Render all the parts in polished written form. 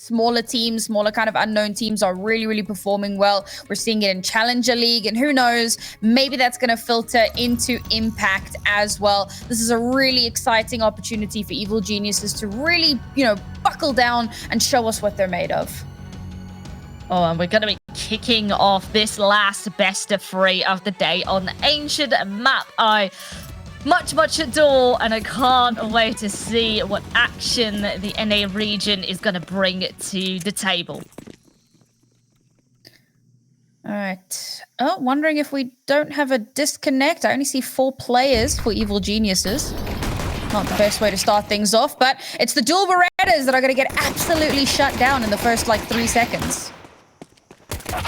smaller teams, smaller kind of unknown teams are really, really performing well. We're seeing it in Challenger League, and who knows, maybe that's going to filter into Impact as well. This is a really exciting opportunity for Evil Geniuses to really, you know, buckle down and show us what they're made of. Oh, and we're going to be kicking off this last best of 3 of the day on the Ancient map. I much adore, and I can't wait to see what action the NA region is going to bring to the table. All right. Oh, wondering if we don't have a disconnect. I only see 4 players for Evil Geniuses. Not the best way to start things off, but it's the dual Berettas that are going to get absolutely shut down in the first, like, 3 seconds.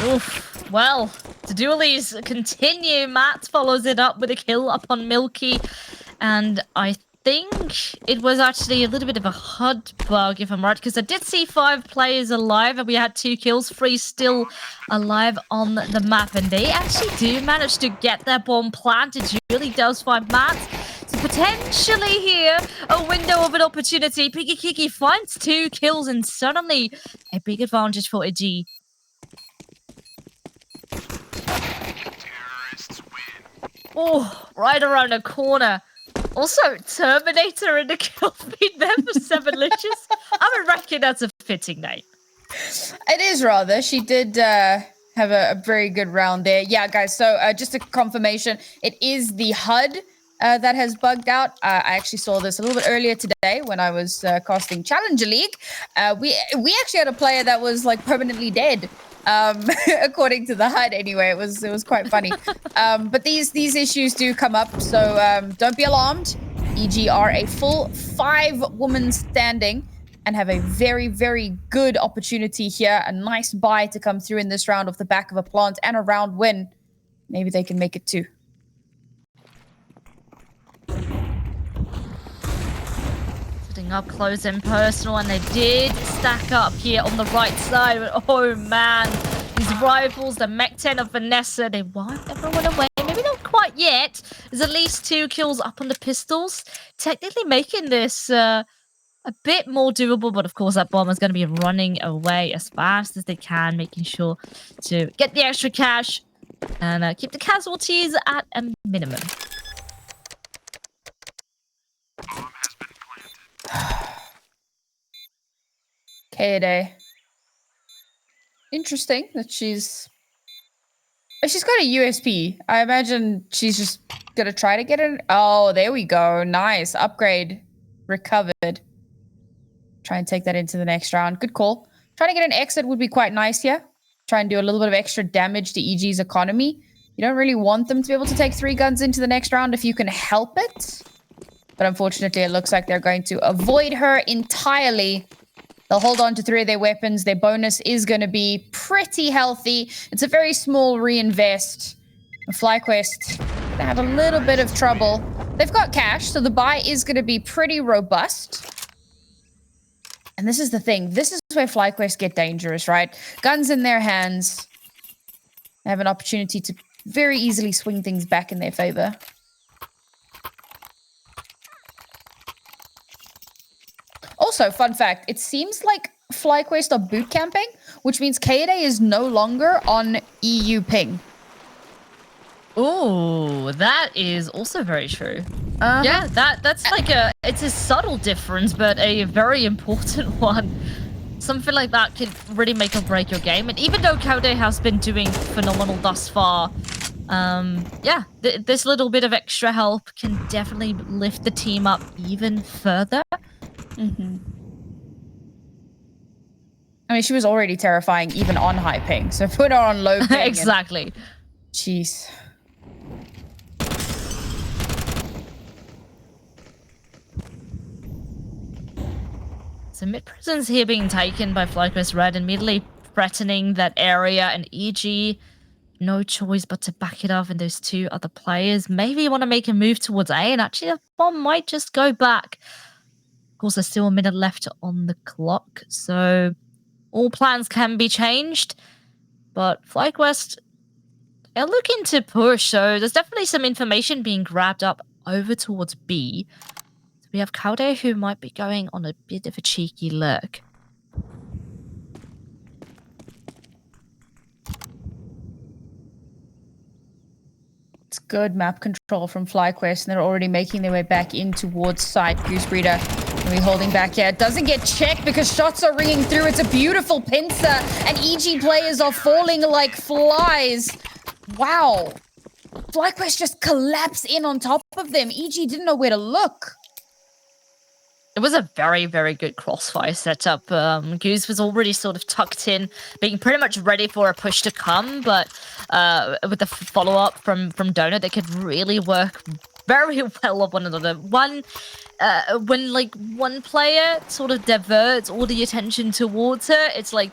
Oof. Well, the dualies continue. Matt follows it up with a kill upon Milky, and I think it was actually a little bit of a HUD bug, if I'm right, because I did see 5 players alive, and we had 2 kills, 3 still alive on the map, and they actually do manage to get their bomb planted. It really does find Matt. So potentially here, a window of an opportunity. PiggyKiki finds 2 kills, and suddenly a big advantage for EG. Oh, right around the corner. Also, Terminator in the kill feed there for 7 Liches. I would reckon that's a fitting name. It is rather. She did have a very good round there. Yeah, guys, so just a confirmation, it is the HUD that has bugged out. I actually saw this a little bit earlier today when I was casting Challenger League. We actually had a player that was like permanently dead. According to the HUD anyway. It was quite funny. But these issues do come up, so don't be alarmed. EG are a full 5-woman standing and have a very, very good opportunity here. A nice buy to come through in this round off the back of a plant and a round win. Maybe they can make it too. Sitting up close and personal, and they did stack up here on the right side. But oh man, these rivals, the Mech 10 of Vanessa, they wipe everyone away. Maybe not quite yet. There's at least 2 kills up on the pistols, technically making this a bit more doable. But of course, that bomb is going to be running away as fast as they can, making sure to get the extra cash and keep the casualties at a minimum. K-Day. Interesting that she's got a USP. I imagine she's just gonna try to get it. Oh, there we go. Nice. Upgrade. Recovered. Try and take that into the next round. Good call. Trying to get an exit would be quite nice here. Try and do a little bit of extra damage to EG's economy. You don't really want them to be able to take 3 guns into the next round if you can help it. But unfortunately, it looks like they're going to avoid her entirely. They'll hold on to 3 of their weapons. Their bonus is going to be pretty healthy. It's a very small reinvest. FlyQuest going to have a little bit of trouble. They've got cash, so the buy is going to be pretty robust. And this is the thing. This is where FlyQuest get dangerous, right? Guns in their hands. They have an opportunity to very easily swing things back in their favor. Also, fun fact, it seems like FlyQuest are boot camping, which means K-Day is no longer on EU ping. Oh, that is also very true. Yeah, that's like it's a subtle difference, but a very important one. Something like that could really make or break your game. And even though K-Day has been doing phenomenal thus far, yeah, this little bit of extra help can definitely lift the team up even further. Mm-hmm. I mean, she was already terrifying even on high ping, so put her on low ping. Exactly. Jeez. So mid-prison's here being taken by FlyQuest Red, immediately threatening that area, and EG, no choice but to back it up, and those 2 other players maybe want to make a move towards A, and actually the bomb might just go back. Of course, there's still a minute left on the clock, so all plans can be changed, but FlyQuest are looking to push, so there's definitely some information being grabbed up over towards B. So we have K-Day who might be going on a bit of a cheeky lurk. Good map control from FlyQuest, and they're already making their way back in towards site. Goosebreeder going to be holding back here. It doesn't get checked because shots are ringing through. It's a beautiful pincer, and EG players are falling like flies. Wow. FlyQuest just collapsed in on top of them. EG didn't know where to look. It was a very, very good crossfire setup. Goose was already sort of tucked in, being pretty much ready for a push to come, but with the follow-up from Donut, they could really work very well of one another. When like one player sort of diverts all the attention towards her, it's like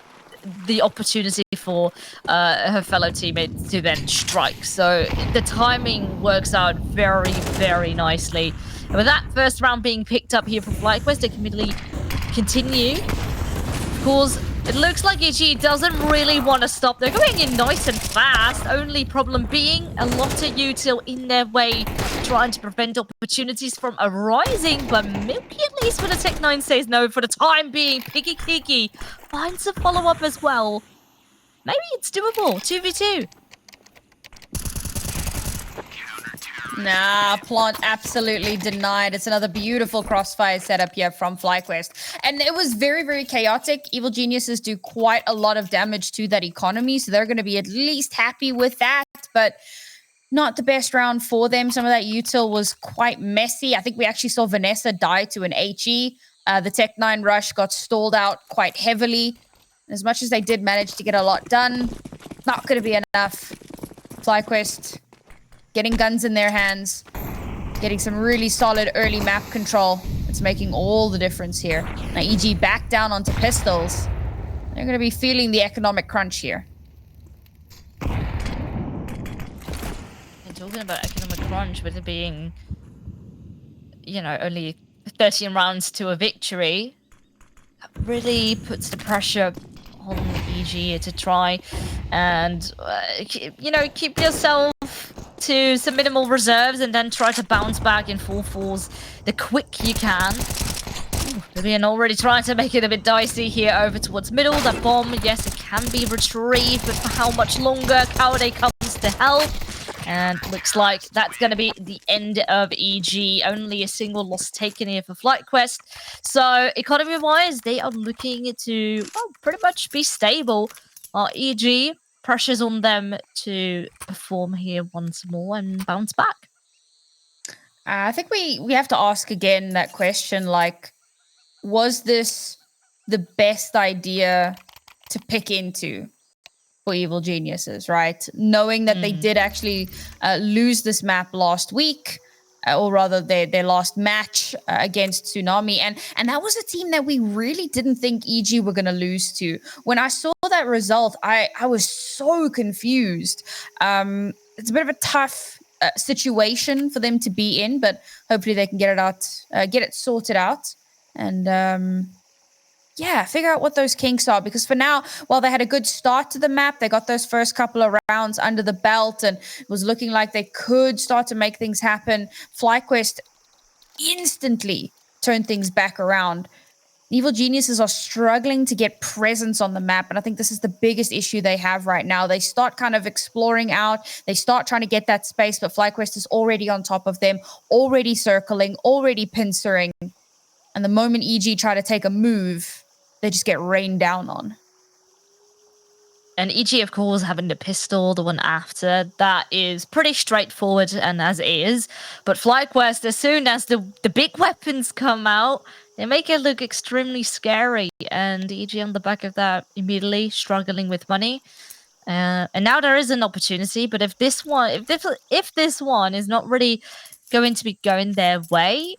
the opportunity for her fellow teammates to then strike. So the timing works out very, very nicely. And with that first round being picked up here from FlyQuest, they can immediately continue. Of course, it looks like EG doesn't really want to stop. They're going in nice and fast. Only problem being a lot of util in their way, trying to prevent opportunities from arising. But Milky, at least when the Tech9 says no for the time being, PiggyKiki finds a follow-up as well. Maybe it's doable. 2v2. Nah, Plant absolutely denied. It's another beautiful crossfire setup here from FlyQuest. And it was very, very chaotic. Evil Geniuses do quite a lot of damage to that economy, so they're going to be at least happy with that. But not the best round for them. Some of that util was quite messy. I think we actually saw Vanessa die to an HE. The Tech9 rush got stalled out quite heavily. As much as they did manage to get a lot done, not going to be enough. FlyQuest getting guns in their hands, getting some really solid early map control. It's making all the difference here. Now EG back down onto pistols. They're going to be feeling the economic crunch here. And talking about economic crunch, with it being, you know, only 13 rounds to a victory, that really puts the pressure on EG to try and, you know, keep yourself to some minimal reserves and then try to bounce back in full force the quick you can. Vivian already trying to make it a bit dicey here over towards middle. That bomb, yes, it can be retrieved, but for how much longer? Cowday comes to help. And looks like that's going to be the end of EG. Only a single loss taken here for FlyQuest. So, economy-wise, they are looking to, well, pretty much be stable. EG, pressures on them to perform here once more and bounce back. I think we have to ask again that question, like, was this the best idea to pick into for Evil Geniuses, right? Knowing that they did actually lose this map last week, or rather their last match against Tsunami. And that was a team that we really didn't think EG were going to lose to. When I saw that result, I was so confused. It's a bit of a tough situation for them to be in, but hopefully they can get it sorted out. And yeah, figure out what those kinks are. Because for now, while they had a good start to the map, they got those first couple of rounds under the belt and it was looking like they could start to make things happen. FlyQuest instantly turned things back around. Evil Geniuses are struggling to get presence on the map, and I think this is the biggest issue they have right now. They start kind of exploring out, they start trying to get that space, but FlyQuest is already on top of them, already circling, already pincering. And the moment EG try to take a move, they just get rained down on. And EG, of course, having the pistol, the one after, that is pretty straightforward and as is. But FlyQuest, as soon as the big weapons come out, they make it look extremely scary. And EG on the back of that, immediately struggling with money. And now there is an opportunity, but if this one is not really going to be going their way,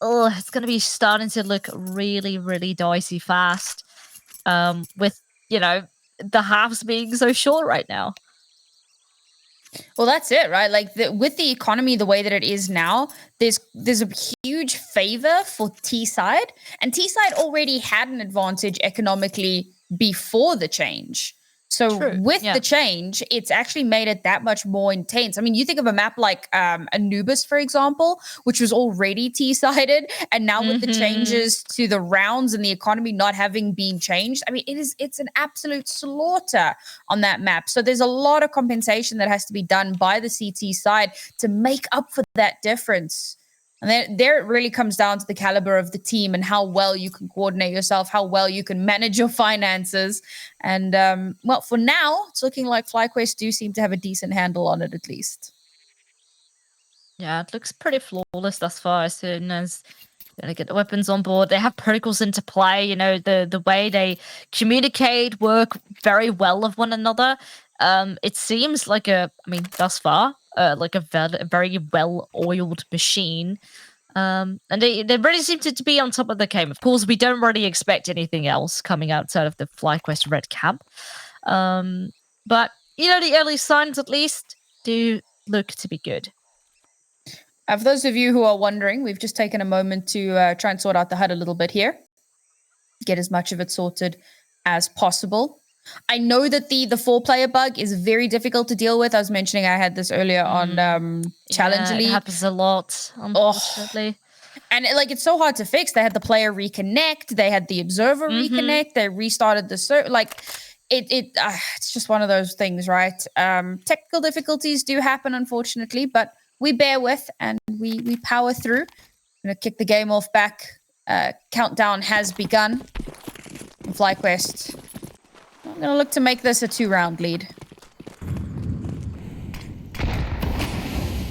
it's going to be starting to look really, really dicey fast. With, you know, the halves being so short right now. Well, that's it, right? Like with the economy the way that it is now, there's a huge favor for T-side, and T-side already had an advantage economically before the change. So True, with yeah. the change, it's actually made it that much more intense. I mean, you think of a map like Anubis, for example, which was already T-sided, and now with the changes to the rounds and the economy not having been changed, I mean, it's an absolute slaughter on that map. So there's a lot of compensation that has to be done by the CT side to make up for that difference. And then there it really comes down to the caliber of the team and how well you can coordinate yourself, how well you can manage your finances. And well, for now, it's looking like FlyQuest do seem to have a decent handle on it at least. Yeah, it looks pretty flawless thus far. As soon as they get the weapons on board, they have protocols into play. You know, the way they communicate, work very well with one another. It seems like thus far, like a very well-oiled machine. And they really seem to be on top of the game. Of course, we don't really expect anything else coming outside of the FlyQuest Red Camp. But, you know, the early signs at least do look to be good. For those of you who are wondering, we've just taken a moment to try and sort out the HUD a little bit here. Get as much of it sorted as possible. I know that the 4-player bug is very difficult to deal with. I was mentioning I had this earlier on Challenge League. It happens a lot, unfortunately. And it's so hard to fix. They had the player reconnect. They had the observer reconnect. They restarted the it's just one of those things, right? Technical difficulties do happen, unfortunately, but we bear with and we power through. I'm gonna kick the game off back. Countdown has begun. And FlyQuest, I'm gonna look to make this a 2-round lead.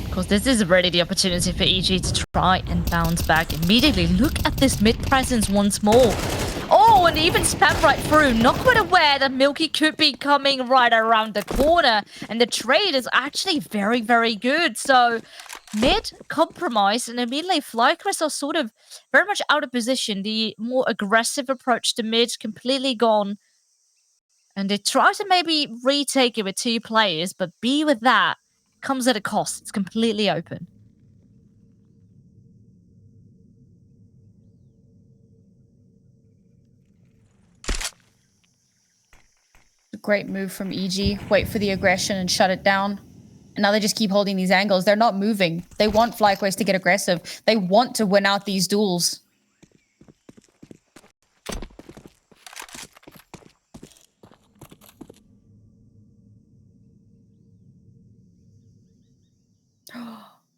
Of course, this is already the opportunity for EG to try and bounce back immediately. Look at this mid presence once more. Oh, and even spam right through. Not quite aware that milky could be coming right around the corner. And the trade is actually very, very good. So mid compromise, and immediately FlyQuest are sort of very much out of position. The more aggressive approach to mid completely gone. And they try to maybe retake it with 2 players, but be with that comes at a cost. It's completely open. A great move from EG. Wait for the aggression and shut it down. And now they just keep holding these angles. They're not moving. They want FlyQuest to get aggressive. They want to win out these duels.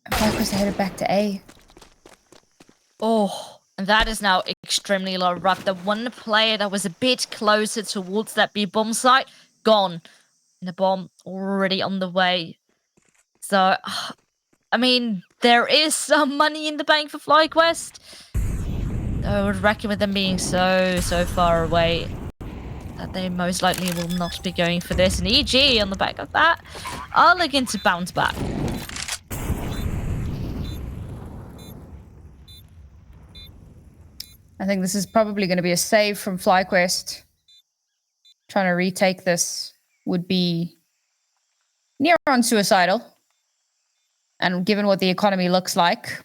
And FlyQuest are headed back to A. Oh, and that is now extremely low rough. The one player that was a bit closer towards that B bomb site, gone. And the bomb already on the way. So, I mean, there is some money in the bank for FlyQuest. I would reckon with them being so far away that they most likely will not be going for this. And EG on the back of that are looking to bounce back. I think this is probably going to be a save from FlyQuest. Trying to retake this would be near on suicidal. And given what the economy looks like,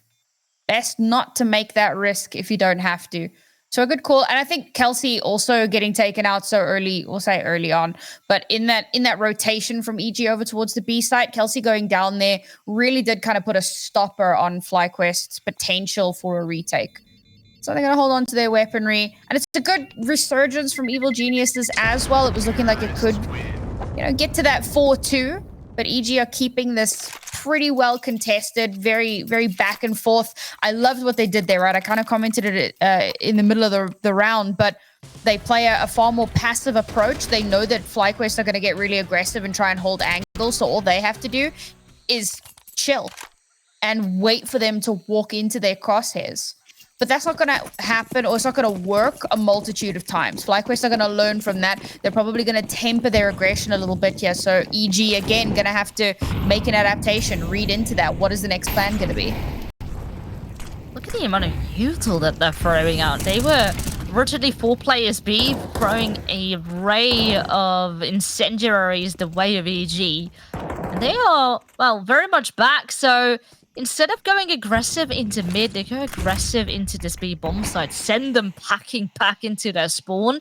best not to make that risk if you don't have to. So a good call. And I think Kelsey also getting taken out so early, we'll say early on, but in that rotation from EG over towards the B site, Kelsey going down there really did kind of put a stopper on FlyQuest's potential for a retake. So they're going to hold on to their weaponry. And it's a good resurgence from Evil Geniuses as well. It was looking like it could, get to that 4-2. But EG are keeping this pretty well contested, very, very back and forth. I loved what they did there, right? I kind of commented it in the middle of the round, but they play a far more passive approach. They know that FlyQuest are going to get really aggressive and try and hold angles. So all they have to do is chill and wait for them to walk into their crosshairs. But that's not going to happen, or it's not going to work a multitude of times. FlyQuest are going to learn from that. They're probably going to temper their aggression a little bit here. So EG, again, going to have to make an adaptation, read into that. What is the next plan going to be? Look at the amount of util that they're throwing out. They were originally 4 players B, throwing a array of incendiaries the way of EG. And they are, well, very much back, so instead of going aggressive into mid, they go aggressive into this B bomb site. Send them packing back into their spawn.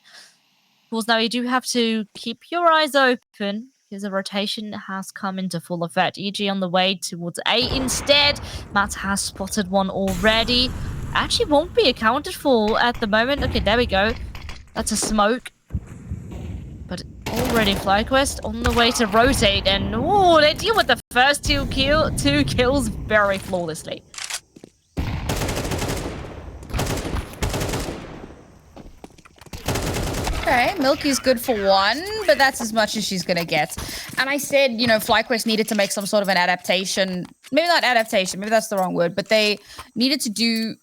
course, now you do have to keep your eyes open because the rotation has come into full effect. EG on the way towards A instead. Matt has spotted one already. Actually won't be accounted for at the moment. Okay, there we go. That's a smoke. But already FlyQuest on the way to rotate, and oh, they deal with the first two kills very flawlessly. Okay, Milky's good for one, but that's as much as she's gonna get. And I said, you know, FlyQuest needed to make some sort of an adaptation. Maybe not adaptation, maybe that's the wrong word, but they needed to do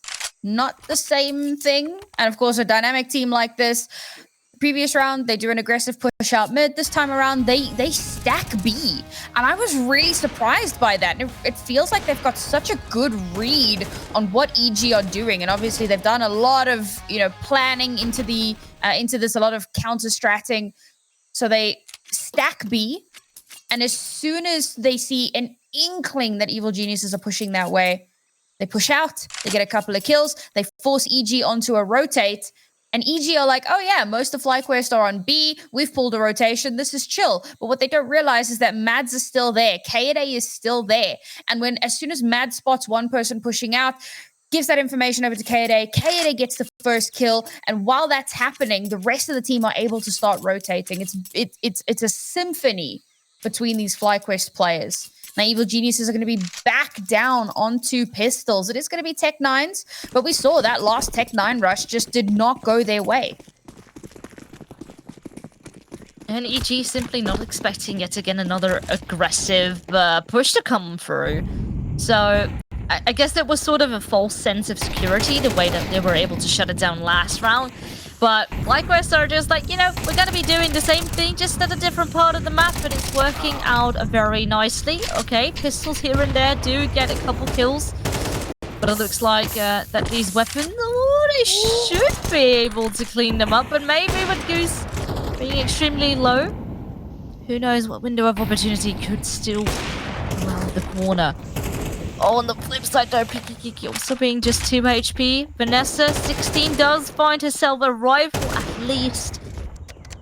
not the same thing. And of course, a dynamic team like this, previous round, they do an aggressive push out mid. This time around, they stack B. And I was really surprised by that. It feels like they've got such a good read on what EG are doing. And obviously, they've done a lot of, you know, planning into this, a lot of counter-stratting. So they stack B. And as soon as they see an inkling that evil geniuses are pushing that way, they push out, they get a couple of kills, they force EG onto a rotate. And EG are like, oh yeah, most of FlyQuest are on B. We've pulled a rotation. This is chill. But what they don't realize is that Mads is still there. K8A is still there. And as soon as Mads spots one person pushing out, gives that information over to K8A. K8A gets the first kill. And while that's happening, the rest of the team are able to start rotating. It's a symphony between these FlyQuest players. Now, Evil Geniuses are going to be back down onto pistols. It is going to be Tech 9s, but we saw that last Tech 9 rush just did not go their way. And EG simply not expecting yet again another aggressive push to come through. So I guess it was sort of a false sense of security, the way that they were able to shut it down last round. But FlyQuest are just like, you know, we're going to be doing the same thing, just at a different part of the map, but it's working out very nicely. Okay, pistols here and there do get a couple kills. But it looks like that these weapons, they should be able to clean them up. But maybe with Goose being extremely low, who knows what window of opportunity could still around the corner. Oh, on the flip side though, PiggyKiki also being just 2 HP. Vanessa, 16, does find herself a rifle at least.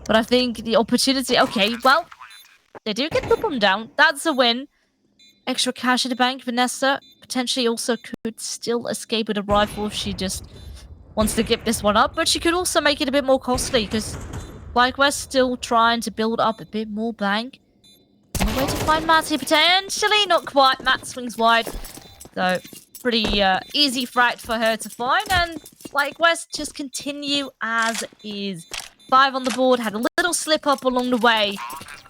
But I think the opportunity... Okay, well, they do get the bomb down. That's a win. Extra cash in the bank. Vanessa potentially also could still escape with a rifle if she just wants to give this one up. But she could also make it a bit more costly because FlyQuest still trying to build up a bit more bank. On the way to find Matt here, potentially. Not quite. Matt swings wide. So, pretty easy frag for her to find. And FlyQuest just continue as is. 5 on the board. Had a little slip up along the way.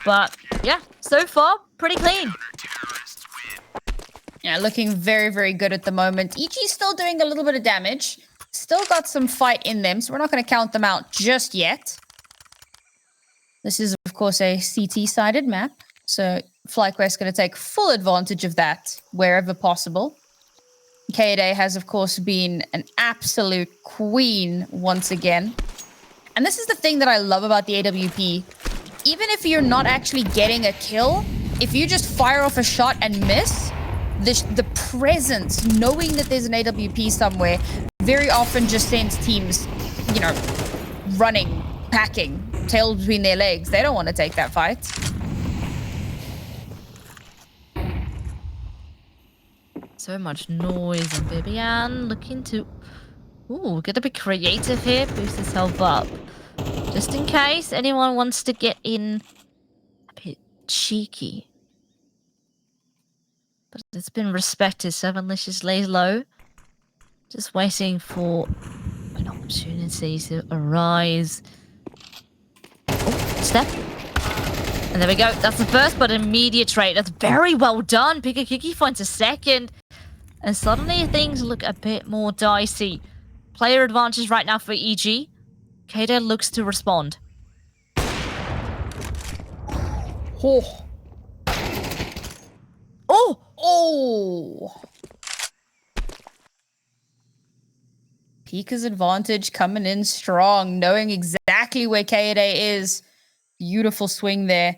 But, yeah, so far, pretty clean. Yeah, looking very, very good at the moment. EG's still doing a little bit of damage. Still got some fight in them, so we're not going to count them out just yet. This is, of course, a CT-sided map. So FlyQuest going to take full advantage of that wherever possible. K8A has, of course, been an absolute queen once again. And this is the thing that I love about the AWP. Even if you're not actually getting a kill, if you just fire off a shot and miss, the presence, knowing that there's an AWP somewhere, very often just sends teams, you know, running, packing, tail between their legs. They don't want to take that fight. So much noise and Bibian looking to... Ooh, get a bit creative here, boost himself up. Just in case anyone wants to get in a bit cheeky. But it's been respected, so Malicious lays low. Just waiting for an opportunity to arise. Oh, step. And there we go. That's the first, but immediate trade. That's very well done. PiggyKiki finds a second. And suddenly things look a bit more dicey. Player advantage right now for EG. Kata looks to respond. Oh. Oh. Oh. Pika's advantage coming in strong, knowing exactly where K8A is. Beautiful swing there.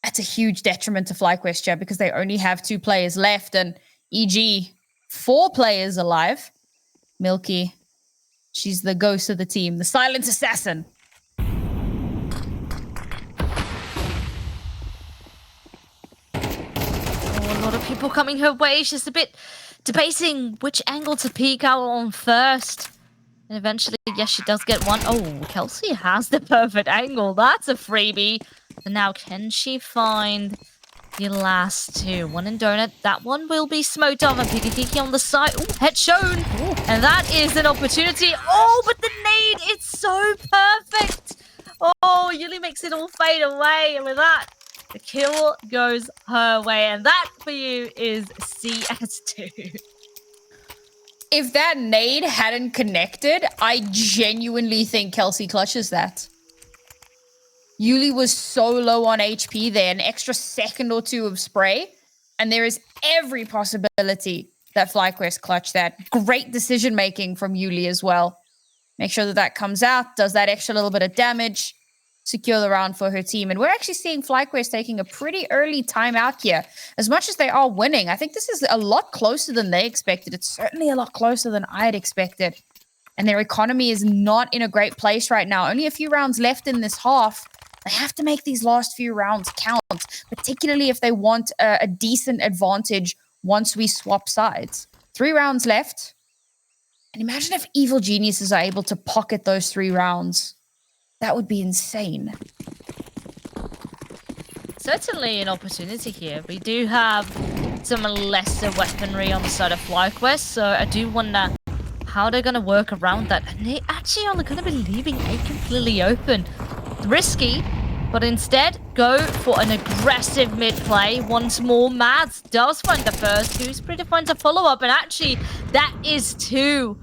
That's a huge detriment to FlyQuest here because they only have 2 players left and EG 4 players alive. Milky, she's the ghost of the team, the silent assassin. of people coming her way. She's a bit debating which angle to peek out on first. And eventually, yes, she does get one. Oh, Kelsey has the perfect angle. That's a freebie. And now, can she find the last two? One in Donut. That one will be smoked off. And PiggyKiki on the side. Oh, head shown. Ooh. And that is an opportunity. Oh, but the nade, it's so perfect. Oh, Yuli makes it all fade away. And with that, the kill goes her way. And that for you is CS2. If that nade hadn't connected, I genuinely think Kelsey clutches that. Yuli was so low on HP there, an extra second or two of spray, and there is every possibility that FlyQuest clutch that. Great decision making from Yuli as well. Make sure that that comes out, does that extra little bit of damage, secure the round for her team. And we're actually seeing FlyQuest taking a pretty early timeout here. As much as they are winning, I think this is a lot closer than they expected. It's certainly a lot closer than I had expected. And their economy is not in a great place right now. Only a few rounds left in this half. They have to make these last few rounds count, particularly if they want a decent advantage once we swap sides. 3 rounds left. And imagine if Evil Geniuses are able to pocket those 3 rounds. That would be insane. Certainly an opportunity here. We do have some lesser weaponry on the side of FlyQuest, so I do wonder how they're going to work around that. And they actually are going to be leaving it completely open. Risky, but instead go for an aggressive mid play. Once more, Mads does find the first. Gooseberry finds a follow-up, and actually that is 2.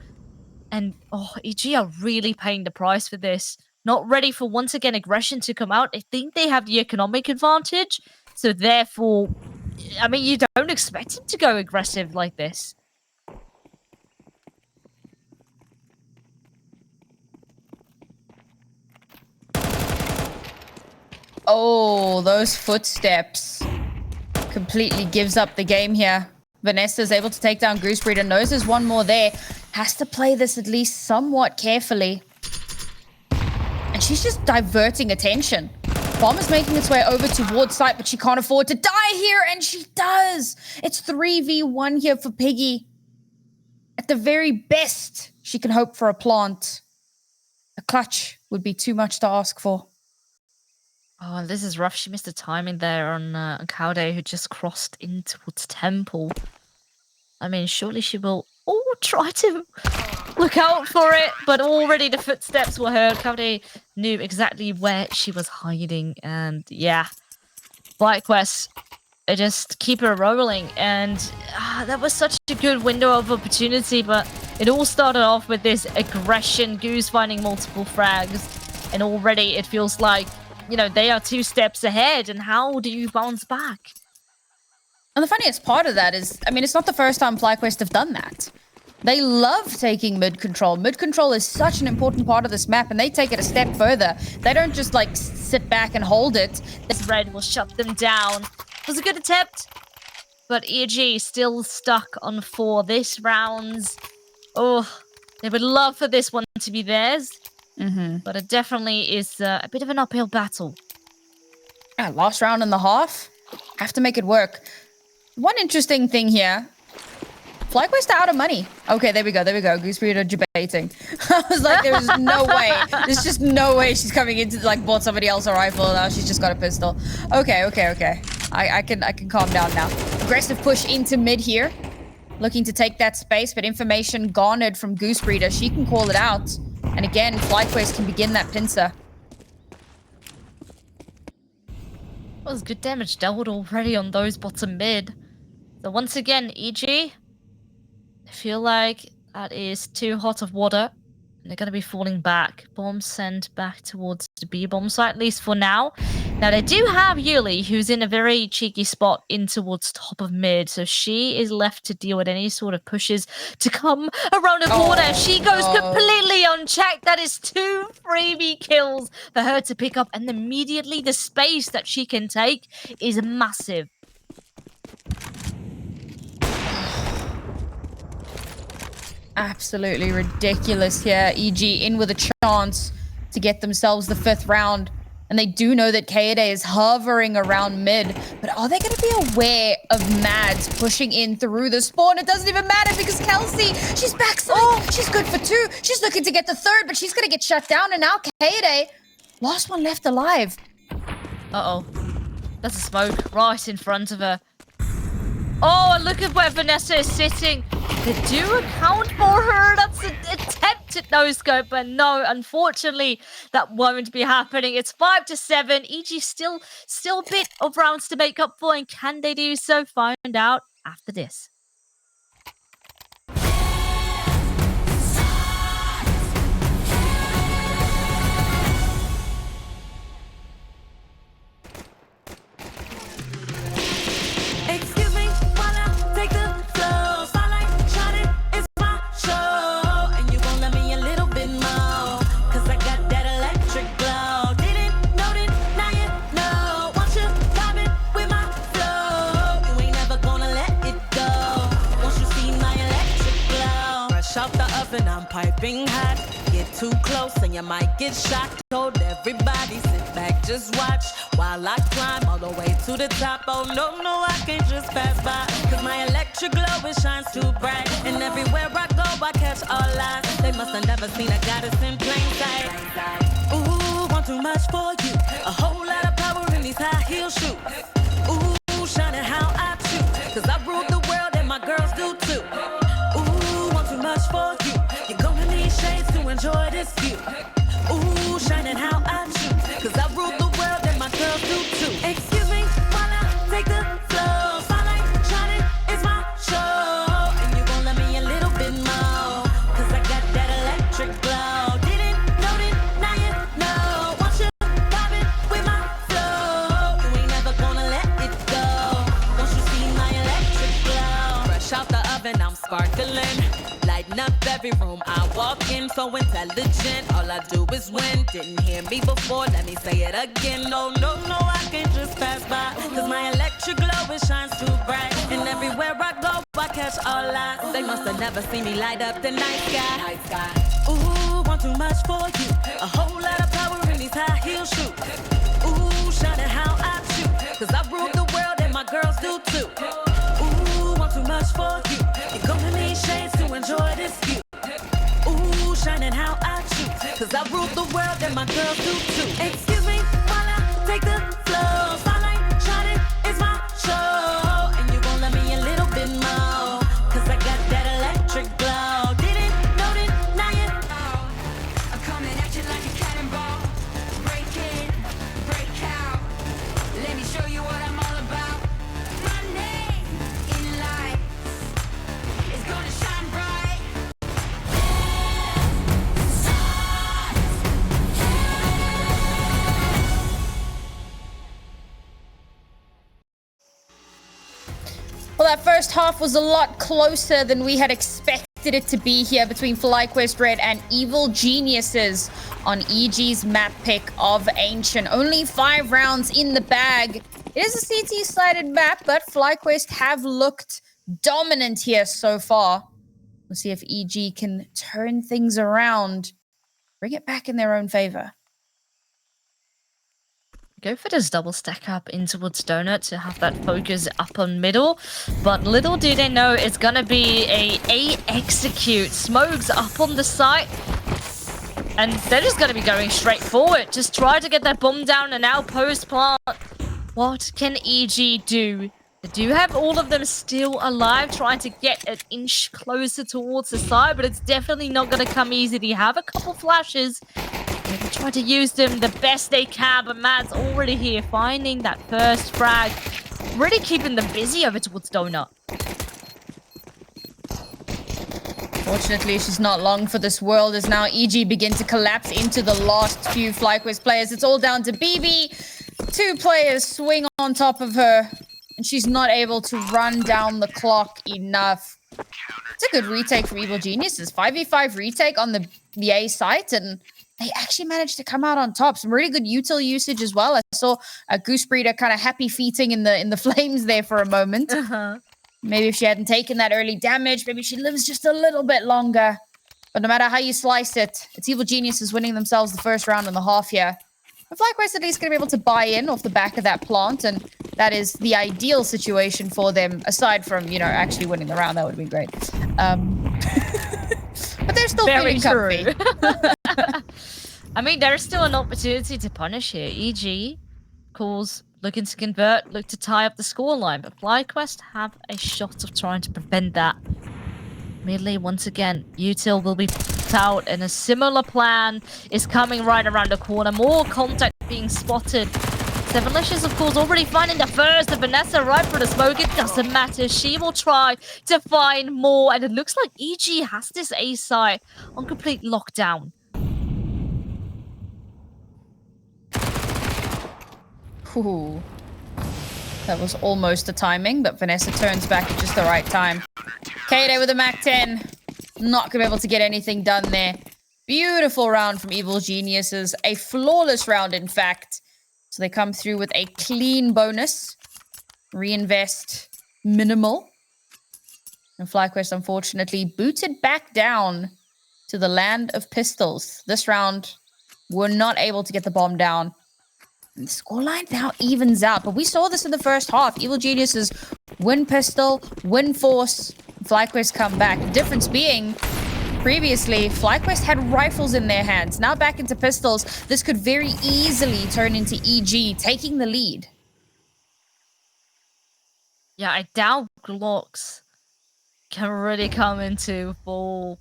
And oh, EG are really paying the price for this. Not ready for, once again, aggression to come out. I think they have the economic advantage. So therefore, I mean, you don't expect him to go aggressive like this. Oh, those footsteps completely gives up the game here. Vanessa's able to take down Gooseberry and knows there's one more there. Has to play this at least somewhat carefully. And she's just diverting attention. Bomb is making its way over towards site, but she can't afford to die here, and she does. It's 3v1 here for Piggy. At the very best, she can hope for a plant. A clutch would be too much to ask for. Oh, this is rough. She missed the timing there on Kaude, who just crossed in towards Temple. I mean, surely she will try to look out for it, but already the footsteps were heard. Kaude knew exactly where she was hiding, and yeah, FlyQuest just keep her rolling. And that was such a good window of opportunity, but it all started off with this aggression. Goose finding multiple frags, and already it feels like, you know, they are 2 steps ahead, and how do you bounce back? And the funniest part of that is, I mean, it's not the first time FlyQuest have done that. They love taking mid control. Mid control is such an important part of this map, and they take it a step further. They don't just, like, sit back and hold it. This red will shut them down. It was a good attempt, but EG still stuck on 4 this round. Oh, they would love for this one to be theirs. But it definitely is a bit of an uphill battle. Yeah, last round and a half. Have to make it work. One interesting thing here. FlyQuest are out of money. Okay, there we go. Gooseberry debating. I was like, there's no way. There's just no way she's coming into, like, bought somebody else a rifle, and now she's just got a pistol. Okay. I can calm down now. Aggressive push into mid here. Looking to take that space, but information garnered from Gooseberry. She can call it out. And again, FlyQuest can begin that pincer. Well, there's good damage dealt already on those bottom mid. So once again, EG, I feel like that is too hot of water. And they're going to be falling back. Bomb sent back towards the B-bomb site, at least for now. Now, they do have Yuli, who's in a very cheeky spot in towards top of mid. So she is left to deal with any sort of pushes to come around the corner. She goes completely unchecked. That is 2 freebie kills for her to pick up. And immediately the space that she can take is massive. Absolutely ridiculous here. EG in with a chance to get themselves the 5th round. And And they do know that Kaede is hovering around mid. But are they going to be aware of Mads pushing in through the spawn? It doesn't even matter because Kelsey, she's backside. Oh, she's good for 2. She's looking to get the 3rd, but she's going to get shut down. And now Kaede, last one left alive. Uh-oh. There's a smoke right in front of her. Oh, and look at where Vanessa is sitting. They do account for her. That's an attempted no-scope, but no, unfortunately, that won't be happening. It's 5-7. EG still a bit of rounds to make up for, and can they do so? Find out after this. And I'm piping hot. Get too close and you might get shocked. Told everybody sit back, just watch while I climb all the way to the top. Oh no, I can't just pass by, cause my electric glow, it shines too bright. And everywhere I go, I catch all eyes. They must have never seen a goddess in plain sight. Ooh, want too much for you. A whole lot of power in these high heel shoes. Ooh, shining how I choose, cause I rule the world and my girls do too. Ooh, want too much for you. You're gonna need shades to enjoy this view. Ooh, shining how I choose, cause I rule the world and my girls do too. Excuse me while I take the floor. Spotlight shining, it's my show. And you gon' love me a little bit more, cause I got that electric glow. Didn't know it, now you know. Want you vibing with my flow. You ain't never gonna let it go. Once you see my electric glow. Fresh out the oven, I'm sparkling. Lighting up every room I walk in, so intelligent. All I do is win. Didn't hear me before, let me say it again. No, I can't just pass by, cause my electric glow, it shines too bright. And everywhere I go, I catch all eyes. They must have never seen me light up the night sky. Ooh, want too much for you. A whole lot of power in these high heel shoes. Ooh, shining how I choose, cause I rule the world and my girls do too. Ooh, want too much for you. You're gonna need shades to enjoy this view. Ooh, shining how I choose, cause I rule the world and my girls do too. Excuse me while I take the floor. Spotlight shining, it's my show. And you gon' love me a little bit more, cause I got that electric glow. Didn't know it, now you know. I'm coming at you like a cannonball. Break in, break out. Let me show you what I'm all about. My name in lights is gonna shine bright. Well, that first half was a lot closer than we had expected it to be here between FlyQuest Red and Evil Geniuses on EG's map pick of Ancient. Only 5 rounds in the bag. It is a CT-sided map, but FlyQuest have looked dominant here so far. We'll see if EG can turn things around, bring it back in their own favor. Go for this double stack up in towards Donut to have that focus up on middle. But little do they know it's gonna be a execute. Smokes up on the site. And they're just gonna be going straight forward. Just try to get that bomb down and now post plant. What can EG do? They do have all of them still alive, trying to get an inch closer towards the side, but it's definitely not gonna come easy. They have a couple flashes. They try to use them the best they can, but Matt's already here, finding that first frag. Really keeping them busy over towards Donut. Fortunately, she's not long for this world as now EG begin to collapse into the last few FlyQuest players. It's all down to BB. 2 players swing on top of her, and she's not able to run down the clock enough. It's a good retake from Evil Geniuses. 5v5 retake on the A site, and they actually managed to come out on top. Some really good util usage as well. I saw a Goose Breeder kind of happy feeting in the flames there for a moment. Maybe if she hadn't taken that early damage, maybe she lives just a little bit longer. But no matter how you slice it, it's Evil Geniuses winning themselves the first round and the half here. FlyQuest at least going to be able to buy in off the back of that plant, and that is the ideal situation for them, aside from, you know, actually winning the round. That would have been great. But they're still Very feeling true. comfy. I mean, there's still an opportunity to punish here. EG, calls looking to convert, look to tie up the scoreline, but FlyQuest have a shot of trying to prevent that. Immediately, once again, util will be put out, and a similar plan is coming right around the corner. More contact being spotted. Sevenlicious, of course, already finding the first. And Vanessa right for the smoke. It doesn't matter. She will try to find more. And it looks like EG has this A site on complete lockdown. Ooh. That was almost the timing, but Vanessa turns back at just the right time. Kade with a Mac-10. Not going to be able to get anything done there. Beautiful round from Evil Geniuses. A flawless round, in fact. So they come through with a clean bonus. Reinvest minimal. And FlyQuest, unfortunately, booted back down to the land of pistols. This round, were not able to get the bomb down. And the scoreline now evens out. But we saw this in the first half. Evil Geniuses win pistol, win force. FlyQuest come back. The difference being, previously, FlyQuest had rifles in their hands. Now back into pistols. This could very easily turn into EG taking the lead. Yeah, I doubt Glocks can really come into full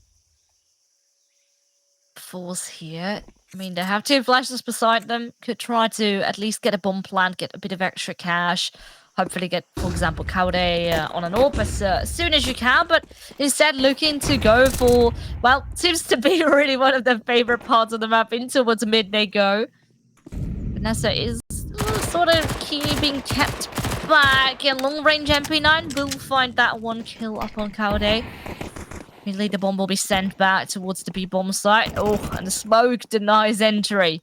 force here. I mean, they have two flashes beside them. Could try to at least get a bomb plant, get a bit of extra cash. Hopefully get, for example, Kaude on an AWP as soon as you can. But instead looking to go for, well, seems to be really one of their favorite parts of the map. In towards mid they go. Vanessa is sort of being kept back. And long-range MP9 will find that one kill up on Kaude. Immediately the bomb will be sent back towards the B-bomb site. Oh, and the smoke denies entry.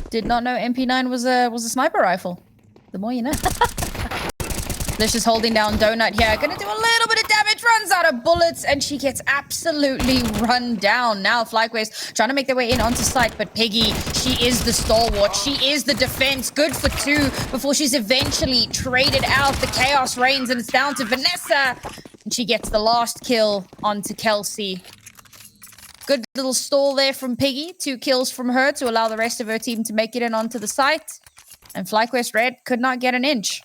Did not know MP9 was a sniper rifle. The more you know. Licious holding down Donut here. Gonna do a little bit of damage. Runs out of bullets. And she gets absolutely run down. Now FlyQuest trying to make their way in onto site. But Piggy, she is the stalwart. She is the defense. Good for two before she's eventually traded out. The chaos reigns and it's down to Vanessa. And she gets the last kill onto Kelsey. Good little stall there from Piggy. 2 kills from her to allow the rest of her team to make it in onto the site. And FlyQuest Red could not get an inch.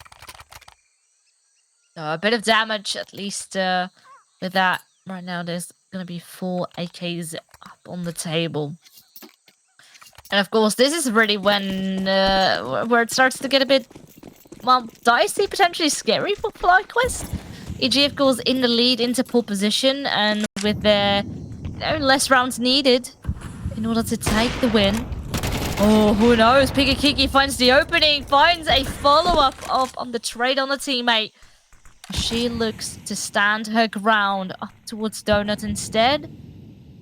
A bit of damage, at least with that. Right now, there's going to be 4 AKs up on the table. And of course, this is really when where it starts to get a bit, well, dicey, potentially scary for FlyQuest. EG, of course, in the lead into pole position, and with their less rounds needed in order to take the win. Oh, who knows? PiggyKiki finds the opening, finds a follow-up on the trade on the teammate. She looks to stand her ground up towards Donut instead.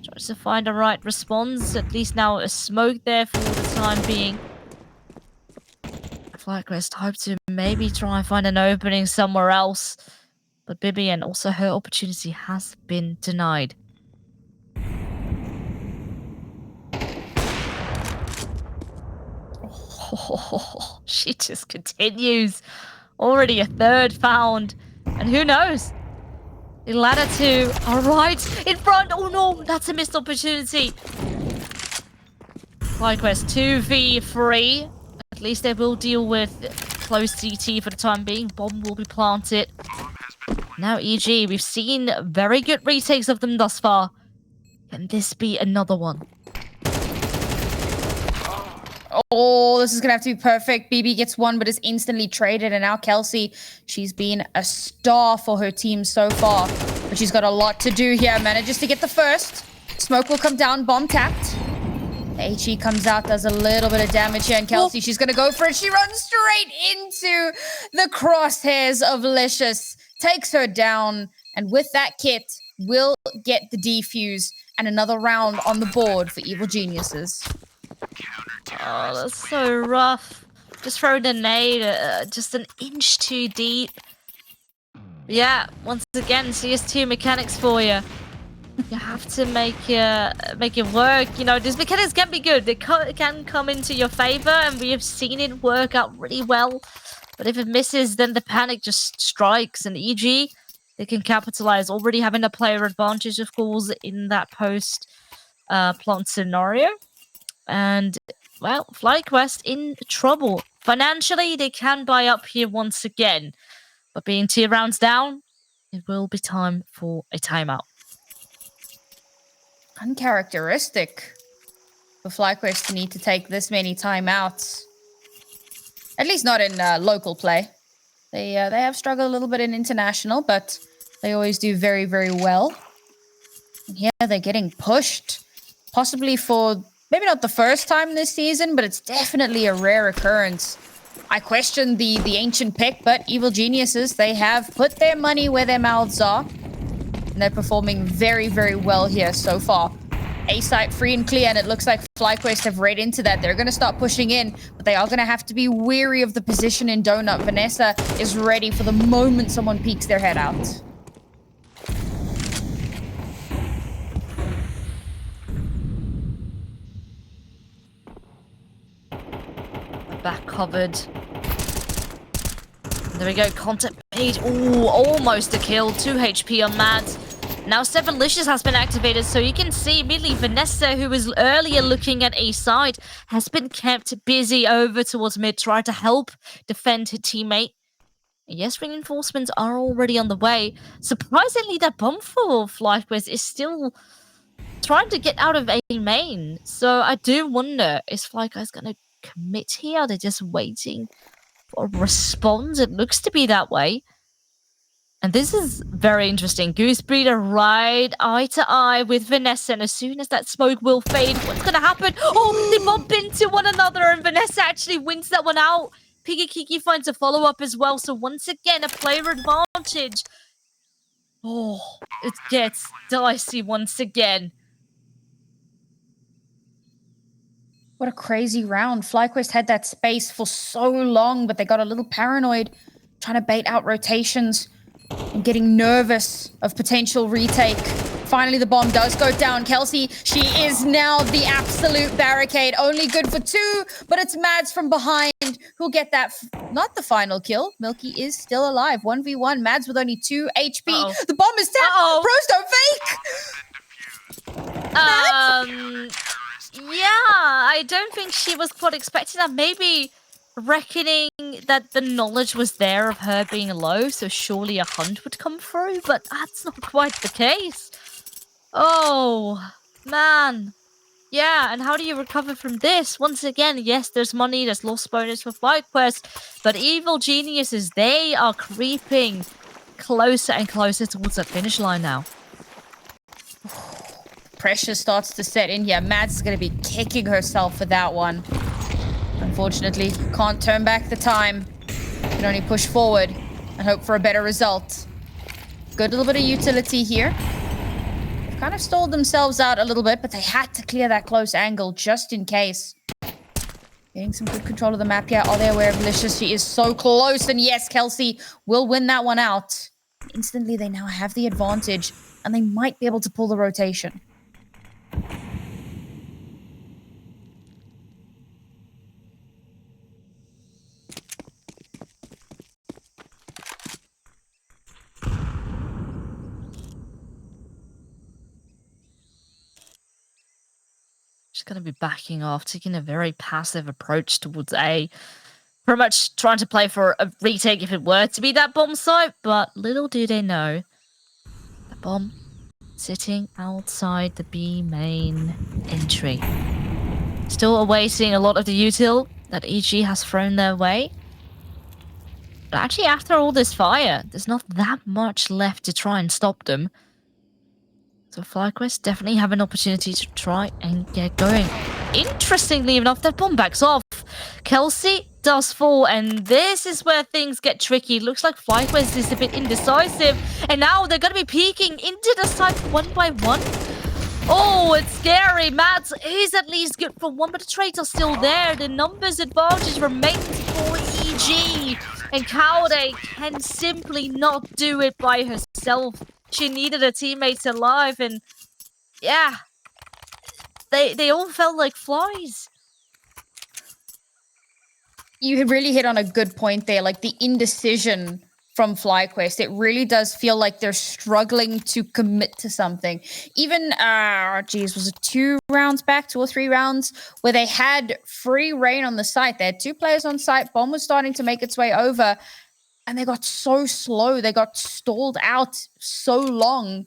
Tries to find the right response. At least now a smoke there for the time being. FlyQuest hope to maybe try and find an opening somewhere else. But Bibi and also her opportunity has been denied. Oh, she just continues. Already a third found. And who knows? The ladder 2 are right in front. Oh no, that's a missed opportunity. FlyQuest 2v3. At least they will deal with close CT for the time being. Bomb will be planted. Now EG, we've seen very good retakes of them thus far. Can this be another one? Oh, this is going to have to be perfect. BB gets one, but is instantly traded. And now Kelsey, she's been a star for her team so far. But she's got a lot to do here. Manages to get the first. Smoke will come down, bomb tapped. HE comes out, does a little bit of damage here. And Kelsey, she's going to go for it. She runs straight into the crosshairs of Licious. Takes her down. And with that kit, will get the defuse. And another round on the board for Evil Geniuses. Oh, that's so rough. Just throwing a nade just an inch too deep. Yeah, once again, CS2 mechanics for you. You have to make it work. You know, these mechanics can be good. They can come into your favor, and we have seen it work out really well. But if it misses, then the panic just strikes. And EG, they can capitalize, already having a player advantage, of course, in that post-plant scenario. And, well, FlyQuest in trouble. Financially, they can buy up here once again. But being 2 rounds down, it will be time for a timeout. Uncharacteristic for FlyQuest to need to take this many timeouts. At least not in local play. They have struggled a little bit in international, but they always do very, very well. And here they're getting pushed. Possibly for maybe not the first time this season, but it's definitely a rare occurrence. I question the ancient pick, but Evil Geniuses, they have put their money where their mouths are. And they're performing very, very well here so far. A site free and clear, and it looks like FlyQuest have read into that. They're going to start pushing in, but they are going to have to be wary of the position in Donut. Vanessa is ready for the moment someone peeks their head out. Back covered. There we go, contact made. Ooh, almost a kill. 2 HP on Mads. Now Sevalicious has been activated, so you can see immediately Vanessa, who was earlier looking at A side, has been kept busy over towards mid, trying to help defend her teammate. Yes, reinforcements are already on the way. Surprisingly, that bomb for FlyQuest is still trying to get out of A main. So I do wonder, is FlyQuest going to commit here? They're just waiting for a response. It looks to be that way. And this is very interesting. Goose Breeder right eye to eye with Vanessa. And as soon as that smoke will fade, what's going to happen? Oh, they bump into one another and Vanessa actually wins that one out. PiggyKiki finds a follow-up as well. So once again, a player advantage. Oh, it gets dicey once again. What a crazy round. FlyQuest had that space for so long, but they got a little paranoid trying to bait out rotations and getting nervous of potential retake. Finally, the bomb does go down. Kelsey, she is now the absolute barricade. Only good for 2, but it's Mads from behind who'll get that, not the final kill. Milky is still alive. 1v1, Mads with only 2 HP. The bomb is down. Bros don't fake. Yeah, I don't think she was quite expecting that. Maybe reckoning that the knowledge was there of her being low, so surely a hunt would come through, but that's not quite the case. Oh, man. Yeah, and how do you recover from this? Once again, yes, there's money, there's lost bonus for FlyQuest, but Evil Geniuses, they are creeping closer and closer towards that finish line now. Pressure starts to set in here. Mads is going to be kicking herself for that one. Unfortunately, can't turn back the time. Can only push forward and hope for a better result. Good little bit of utility here. They've kind of stalled themselves out a little bit, but they had to clear that close angle just in case. Getting some good control of the map here. Are they aware of Licious? She is so close. And yes, Kelsey will win that one out. Instantly, they now have the advantage, and they might be able to pull the rotation. She's going to be backing off, taking a very passive approach towards A. Pretty much trying to play for a retake if it were to be that bomb site, but little do they know, the bomb sitting outside the B main entry. Still awaiting a lot of the util that EG has thrown their way. But actually, after all this fire, there's not that much left to try and stop them. So FlyQuest definitely have an opportunity to try and get going. Interestingly enough, that bomb backs off. Kelsey does fall, and this is where things get tricky. Looks like FlyQuest is a bit indecisive, and now they're going to be peeking into the site one by one. Oh, it's scary. Mads is at least good for 1, but the trades are still there. The numbers advantage remains for EG, and Kaude can simply not do it by herself. She needed her teammates alive, and yeah, they all felt like flies. You really hit on a good point there, like the indecision from FlyQuest. It really does feel like they're struggling to commit to something. Even, was it 2 rounds back, 2 or 3 rounds, where they had free reign on the site. They had 2 players on site. Bomb was starting to make its way over, and they got so slow. They got stalled out so long.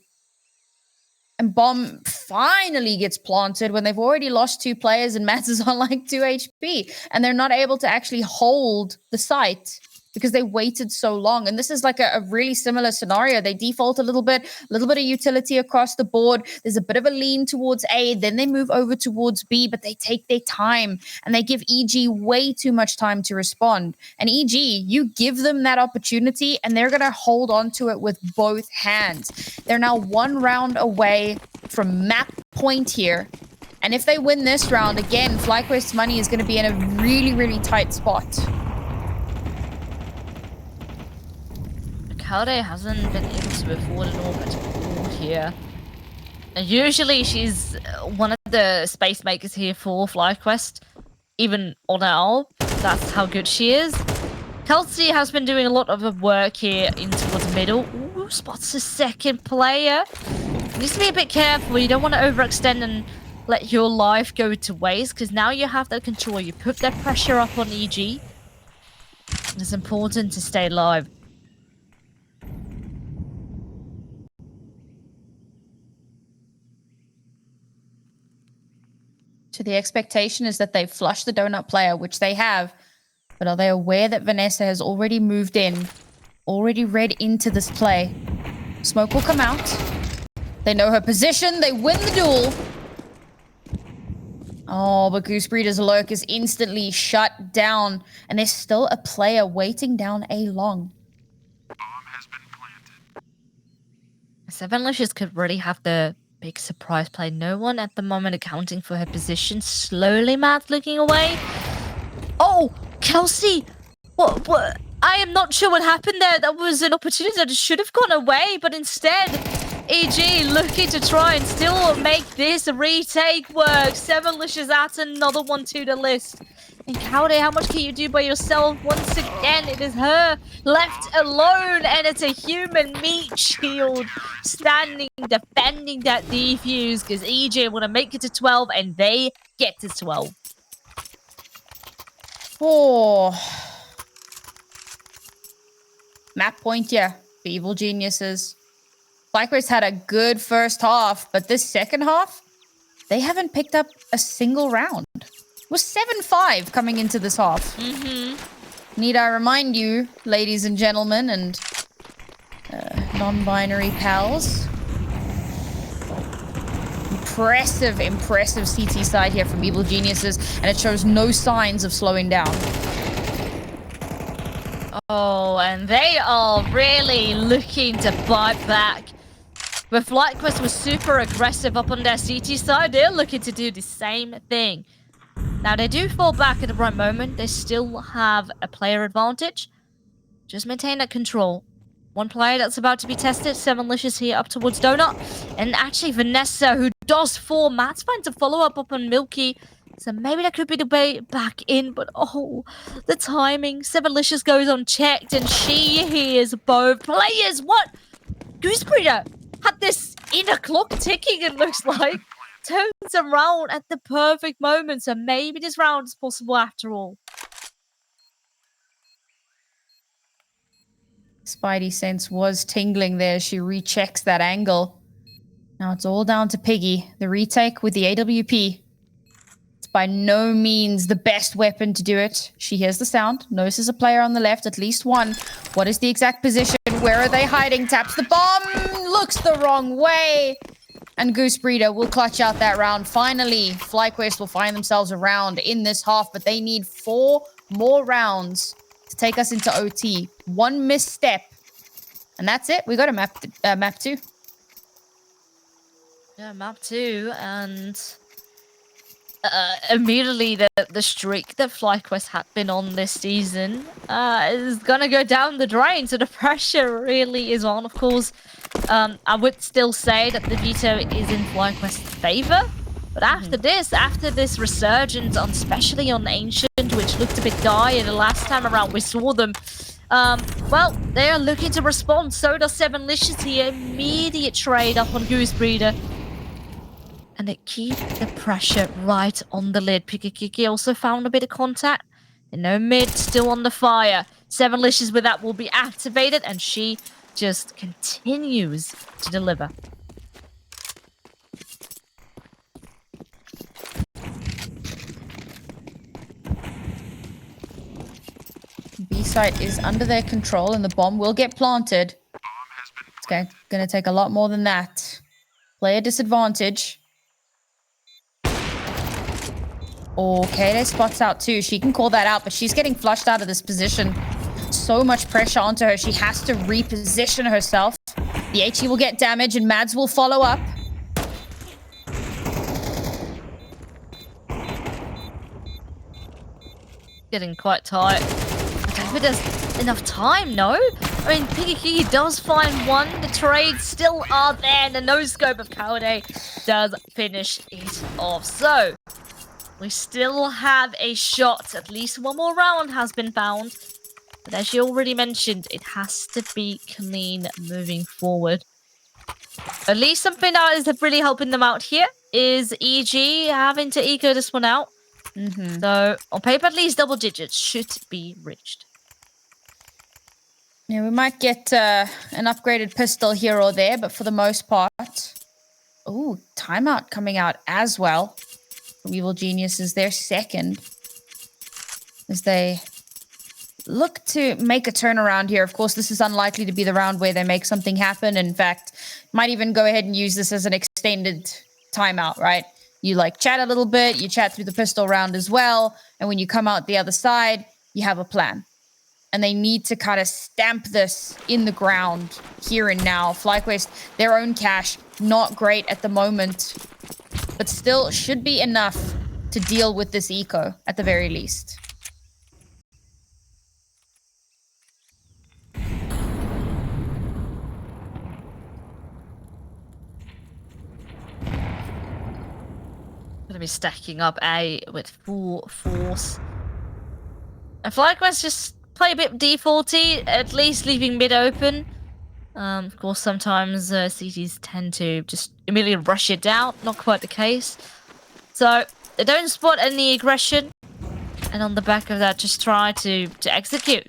And Bomb finally gets planted when they've already lost 2 players and Mats is on like 2 HP. And they're not able to actually hold the site because they waited so long. And this is like a really similar scenario. They default a little bit of utility across the board. There's a bit of a lean towards A. Then they move over towards B, but they take their time and they give EG way too much time to respond. And EG, you give them that opportunity and they're going to hold on to it with both hands. They're now 1 round away from map point here. And if they win this round, again, FlyQuest's money is going to be in a really, really tight spot. Kalde hasn't been able to afford an orb at all here. And usually she's one of the space makers here for FlyQuest. Even on her, that's how good she is. Kelsey has been doing a lot of the work here in towards middle. Ooh, spots the second player. Needs to be a bit careful. You don't want to overextend and let your life go to waste, because now you have that control. You put that pressure up on EG. It's important to stay alive. So the expectation is that they've flushed the donut player, which they have. But are they aware that Vanessa has already moved in, already read into this play? Smoke will come out. They know her position. They win the duel. Oh, but Goose Breeder's lurk is instantly shut down. And there's still a player waiting down A long. Bomb has been planted. Sevenlicious could really have the big surprise play. No one at the moment accounting for her position. Slowly, Matt looking away. Oh, Kelsey! What? I am not sure what happened there. That was an opportunity that should have gone away, but instead, EG looking to try and still make this retake work. Sevenlicious adds another one to the list. And Kaude, how much can you do by yourself? Once again, it is her left alone, and it's a human meat shield standing, defending that defuse, because EG want to make it to 12, and they get to 12. Oh. Map point, yeah. The evil geniuses. FlyQuest had a good first half, but this second half, they haven't picked up a single round. It was 7-5 coming into this half. Need I remind you, ladies and gentlemen, and non-binary pals. Impressive CT side here from Evil Geniuses, and it shows no signs of slowing down. Oh, and they are really looking to bite back. But FlyQuest was super aggressive up on their CT side. They're looking to do the same thing. Now, they do fall back at the right moment. They still have a player advantage. Just maintain that control. One player that's about to be tested. Sevenlicious here up towards Donut. And actually, Vanessa, who does fall. Matt's trying to follow up on Milky. So maybe that could be the way back in. But oh, the timing. Sevenlicious goes unchecked. And she hears both players. What? Goose Breeder had this inner clock ticking, it looks like. Turns around at the perfect moment. So maybe this round is possible after all. Spidey sense was tingling there. She rechecks that angle. Now it's all down to Piggy. The retake with the AWP. It's by no means the best weapon to do it. She hears the sound. Knows there's a player on the left, at least one. What is the exact position? Where are they hiding? Taps the bomb. Looks the wrong way. And Goose Breeder will clutch out that round. Finally, FlyQuest will find themselves around in this half, but they need 4 more rounds to take us into OT. One misstep. And that's it. We got a map 2. Yeah, map 2. And immediately the streak that FlyQuest had been on this season is gonna go down the drain. So the pressure really is on. Of course, I would still say that the veto is in FlyQuest's favor. But after this resurgence, on especially on Ancient, which looked a bit dire the last time around we saw them, well, they are looking to respond. So does Sevenlicious here. Immediate trade up on Goose Breeder. And it keeps the pressure right on the lid. PiggyKiki also found a bit of contact. And no mid, still on the fire. Sevenlicious with that will be activated, and she just continues to deliver. B site is under their control, and the bomb will get planted. It's gonna take a lot more than that. Player disadvantage. Okay, they spots out too. She can call that out, but she's getting flushed out of this position. So much pressure onto her. She has to reposition herself. The HE will get damage, and Mads will follow up. Getting quite tight. I don't think there's enough time, no? I mean, PiggyKiki does find one. The trades still are there, and the no-scope of Cowday does finish it off. So, we still have a shot. At least one more round has been found. But as you already mentioned, it has to be clean moving forward. At least something that is really helping them out here is EG having to eco this one out. So, on paper, at least double digits should be reached. Yeah, we might get an upgraded pistol here or there, but for the most part... Ooh, timeout coming out as well. Evil Genius is their second. As they look to make a turnaround here. Of course, this is unlikely to be the round where they make something happen. In fact, might even go ahead and use this as an extended timeout, right? You like chat a little bit, you chat through the pistol round as well, and when you come out the other side, you have a plan. And they need to kind of stamp this in the ground here and now. FlyQuest, their own cash, not great at the moment, but still should be enough to deal with this eco at the very least. Gonna be stacking up A with full force. And FlyQuest just play a bit defaulty, at least leaving mid open. Of course, sometimes CTs tend to just immediately rush it down. Not quite the case. So they don't spot any aggression, and on the back of that, just try to execute.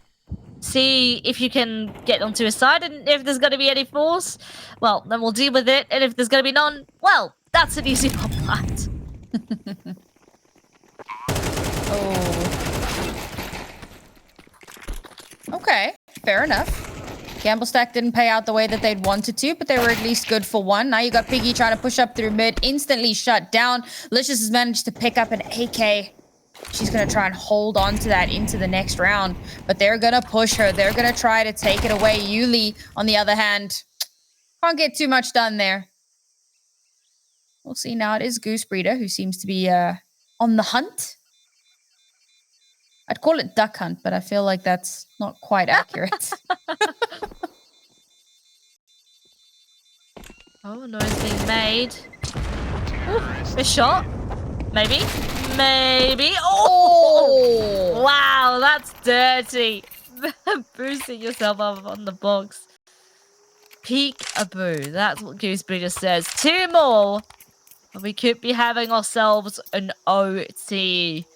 See if you can get onto his side, and if there's going to be any force, well, then we'll deal with it. And if there's going to be none, well, that's an easy pop plant. Okay, fair enough. Gamble Stack didn't pay out the way that they'd wanted to, but they were at least good for one. Now you got Piggy trying to push up through mid, instantly shut down. Licious has managed to pick up an AK. She's going to try and hold on to that into the next round, but they're going to push her. They're going to try to take it away. Yuli, on the other hand, can't get too much done there. We'll see now. It is Goose Breeder who seems to be on the hunt. I'd call it duck hunt, but I feel like that's not quite accurate. Oh, noise being made. Ooh, a shot. Maybe. Maybe. Oh! Wow, that's dirty. Boosting yourself up on the box. Peek-a-boo. That's what Goose Breeder says. 2 more. And we could be having ourselves an OT.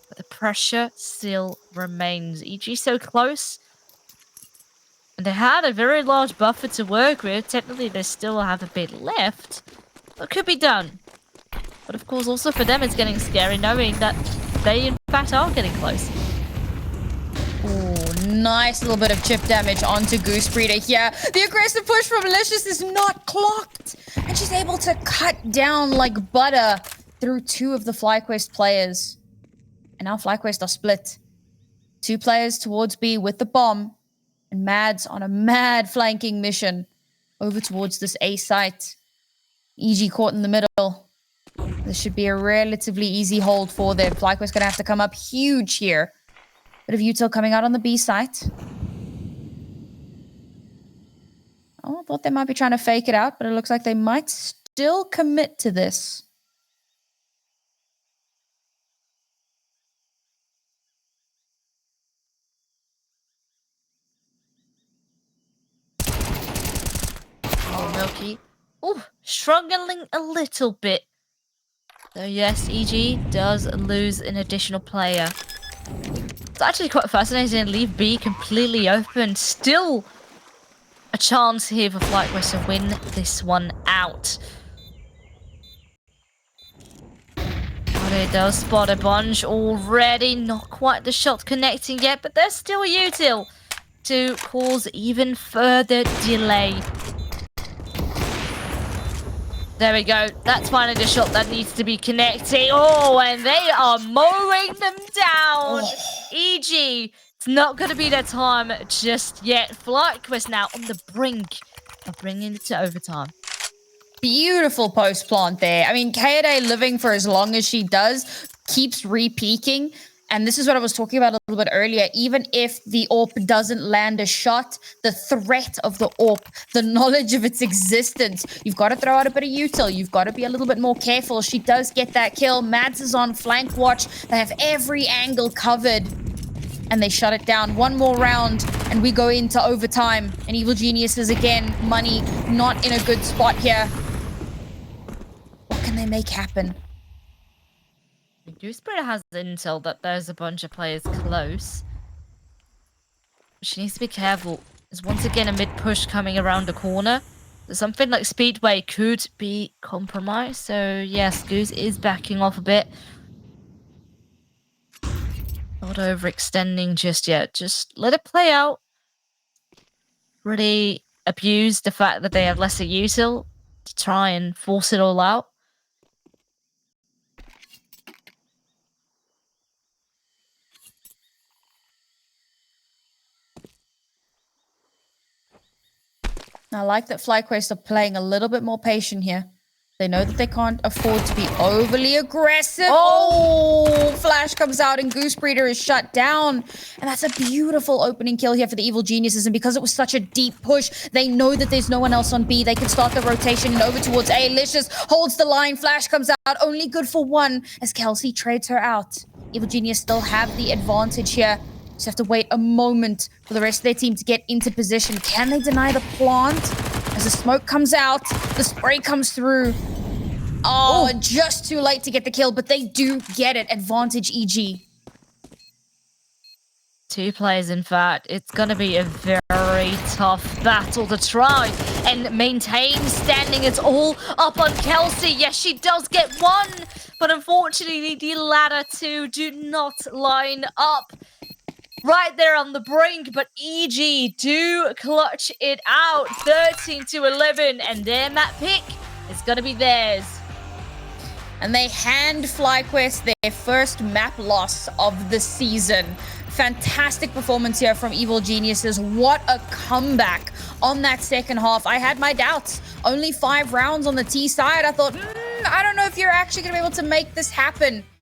But the pressure still remains. EG so close. And they had a very large buffer to work with. Technically, they still have a bit left. What could be done? But of course, also for them, it's getting scary knowing that they, in fact, are getting close. Ooh, nice little bit of chip damage onto Goose Breeder here. The aggressive push from Malicious is not clocked. And she's able to cut down like butter through 2 of the FlyQuest players. And now FlyQuest are split. 2 players towards B with the bomb. And Mads on a mad flanking mission over towards this A site. EG caught in the middle. This should be a relatively easy hold for them. FlyQuest gonna have to come up huge here. Bit of util coming out on the B site. Oh, I thought they might be trying to fake it out, but it looks like they might still commit to this. Oh, milky. Oh, struggling a little bit. So yes, EG does lose an additional player. It's actually quite fascinating to leave B completely open. Still a chance here for FlyQuest to win this one out. Oh, they does spot a bunch already. Not quite the shot connecting yet, but there's still util to cause even further delay. There we go. That's finally the shot that needs to be connecting. Oh, and they are mowing them down. EG, it's not going to be their time just yet. FlyQuest now on the brink of bringing it to overtime. Beautiful post plant there. I mean, Kaede living for as long as she does keeps re-peaking. And this is what I was talking about a little bit earlier. Even if the AWP doesn't land a shot, the threat of the AWP, the knowledge of its existence, you've got to throw out a bit of util. You've got to be a little bit more careful. She does get that kill. Mads is on flank watch. They have every angle covered. And they shut it down. One more round, and we go into overtime. And Evil Geniuses again, money not in a good spot here. What can they make happen? Gooseberry has intel that there's a bunch of players close. She needs to be careful. There's once again a mid-push coming around the corner. Something like Speedway could be compromised. So yes, Goose is backing off a bit. Not overextending just yet. Just let it play out. Really abuse the fact that they have lesser util to try and force it all out. I like that FlyQuest are playing a little bit more patient here. They know that they can't afford to be overly aggressive. Oh, Flash comes out and Goose Breeder is shut down. And that's a beautiful opening kill here for the Evil Geniuses. And because it was such a deep push, they know that there's no one else on B. They can start the rotation and over towards A. Licious holds the line. Flash comes out, only good for one as Kelsey trades her out. Evil Genius still have the advantage here. Just have to wait a moment for the rest of their team to get into position. Can they deny the plant? As the smoke comes out, the spray comes through. Oh, just too late to get the kill, but they do get it. Advantage EG. 2 players, in fact. It's going to be a very tough battle to try and maintain standing. It's all up on Kelsey. Yes, she does get one, but unfortunately, the latter two do not line up. Right there on the brink, but EG do clutch it out. 13-11, and their map pick is going to be theirs. And they hand FlyQuest their first map loss of the season. Fantastic performance here from Evil Geniuses. What a comeback on that second half. I had my doubts. Only 5 rounds on the T side. I thought, I don't know if you're actually going to be able to make this happen.